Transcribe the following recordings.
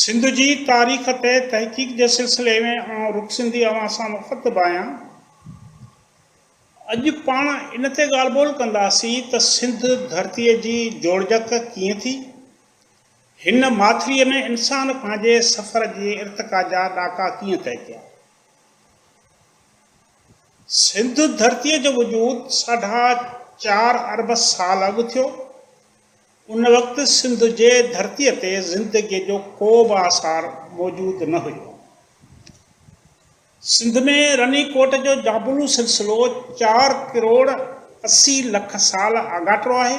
सिंध जी तारीख़ ते तहक़ीक़ के सिलसिले में आउं रुख सिंधी अवां सां मुख़ातिब आहियां। अॼु पाण इन ते ॻाल्हि ॿोल कंदासीं त सिंध धरतीअ जी जोड़जक कीअं थी। हिन माथिरीअ में इंसान पंहिंजे सफ़र जे इर्तिका जा ॾाका कीअं तय कया। सिंध धरतीअ जो वजूद 4.5 अरब साल अॻु थियो। उन वक़्तु सिंध जे धरतीअ ते ज़िंदगीअ जो को बि आसार मौजूदु न हुयो। सिंध में रनीकोट जो जाबुलू सिलसिलो 4 करोड़ 80 लख साल आगाटो आहे।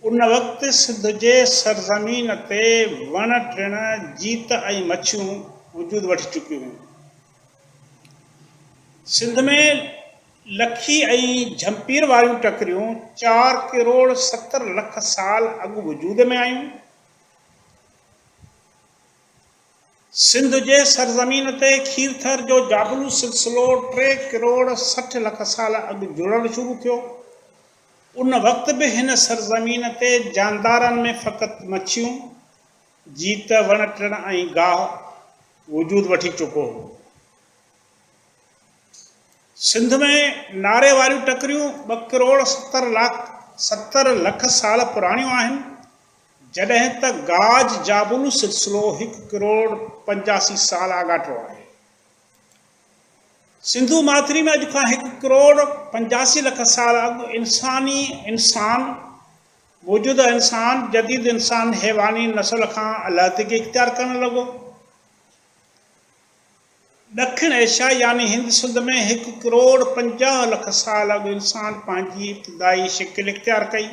उन वक़्तु सिंध जे सरज़मीन ते वण टिण जीत ऐं मच्छियूं वजूद वठी चुकियूं हुयूं। सिंध में लखी ऐं झंपीर वारियूं टकरियूं 4 करोड़ 70 लख साल अॻु वजूद में आयूं। सिंध जे सरज़मीन ते खीरथर जो जाबुलू सिलसिलो 3 करोड़ 60 लख साल अॻु जुड़णु शुरू थियो। उन वक़्तु बि हिन सरज़मीन ते जानदारनि में फ़क़ति मच्छियूं, जीत, वण टिण ऐं गाह वजूद वठी चुको हो। सिंध में नारे वारियूं टकरियूं 2 करोड़ 70 लख साल पुराणियूं आहिनि, जॾहिं त गाज जाबुलू सिलसिलो 1 करोड़ 85 साल आगाटो आहे। सिंधु माथिरी में अॼु खां 1 करोड़ 85 लख साल अॻु इंसान मौजूदा इंसान जदीद इंसान हैवानी नस्ल खां अलहदगी इख्तियार करणु लॻो। ॾखिण एशिया यानी हिंद सिंध में 1 करोड़ 50 लख साल अॻु इंसान पंहिंजी इब्तिदाई शिकिल इख्तियार कई।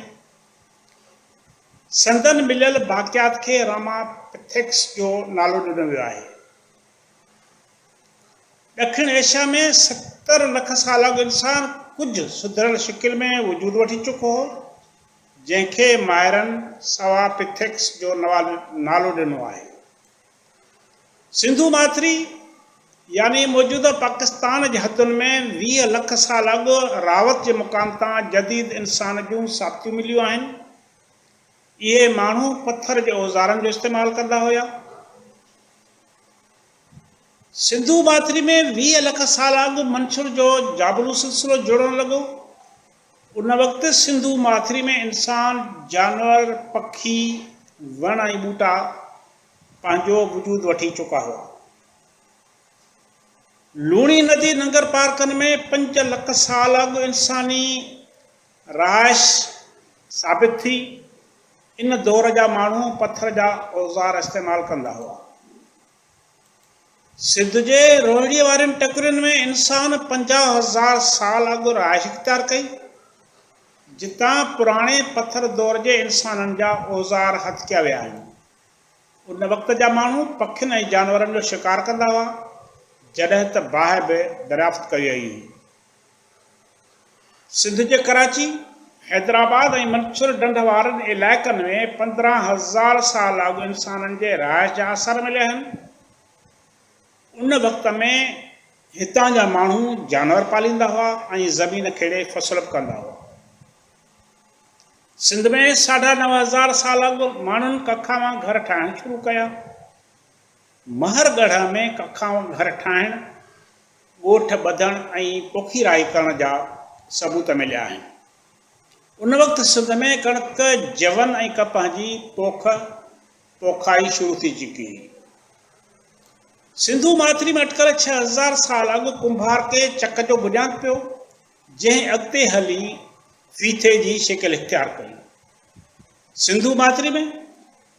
संदन मिलियल बाक़ियात खे रामापिथेक्स जो नालो ॾिनो वियो आहे। ॾखिण एशिया में 70 लख साल अॻु इंसान कुझु सुधरियल शिकिल में वजूद वठी चुको हो, जंहिंखे माहिरनि सवापिथेक्स जो नालो ॾिनो आहे। सिंधु माथिरी यानी मौजूदा पाकिस्तान जे हदुनि में 20 लख साल अॻु रावत जे मुक़ाम तां जदीद इंसान जूं साख़ियूं मिलियूं आहिनि। इहे माण्हू पत्थर जे औज़ारनि जो इस्तेमालु कंदा हुया। सिंधु माथिरी में 20 लख साल अॻु मंसूर जो जाबुलू सिलसिलो जुड़णु लॻो। उन वक़्तु सिंधु माथिरी में इंसान, जानवर, पखी, वण ऐं ॿूटा पंहिंजो वजूद वठी चुका हुआ। लूणी नदी नंगर पार्कनि में 5 लख साल अॻु इंसानी रहाइश साबित थी। इन दौर जा माण्हू पत्थर जा औज़ार इस्तेमालु कंदा हुआ। सिंध जे रोहिड़ीअ वारियुनि टकरियुनि में इंसान 50,000 साल अॻु रहाइश इख्तियार कई, जितां पुराणे पत्थर दौर जे इंसाननि जा औज़ार हथ कया विया आहिनि। उन वक़्त जा माण्हू पखियुनि ऐं जानवरनि जो शिकार कंदा हुआ, जॾहिं त बाहि बि दरियाफ़्त कई वई हुई। सिंध जे कराची, हैदराबाद ऐं मंसूर ढंढ वारनि इलाइक़नि में 15,000 साल अॻु इंसाननि जे रहाइश जा आसार मिलिया आहिनि। उन वक़्त में हितां जा माण्हू जानवर पालींदा हुआ ऐं ज़मीन खेड़े फसल बि कंदा हुआ। सिंध में 9,500 साल अॻु माण्हुनि कखा मां घर ठाहिण शुरू कया। महरगढ़ में कखा घर ठाहिण, ॻोठ ॿधण ऐं पोखीराई करण जा सबूत मिलिया आहिनि। उन वक़्तु सिंध में कणिक, जवन ऐं कपह जी पोखाई शुरू थी चुकी हुई। सिंधु माथिरी में अटकल 6,000 साल अॻु कुंभार के चक जो बुनियादु पियो, जंहिं अॻिते हली फीथे जी शिकिल इख्तियार कई। सिंधु माथिरी में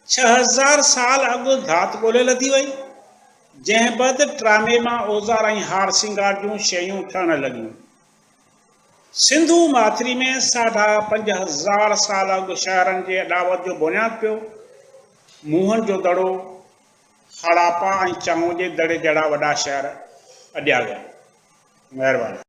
6,000 साल अॻु धात ॻोल्हे लधी वई, जंहिं बैदि ट्रामे मां औज़ार ऐं हार सिंगार जूं शयूं ठहणु लॻियूं। सिंधु माथिरी में 5,500 साल अॻु शहरनि जे अॾावत जो बुनियादु पियो। मुंहनि जो दड़ो, हड़ापा ऐं चांहो जे दड़े जहिड़ा वॾा शहर अॾिया विया। महिरबानी।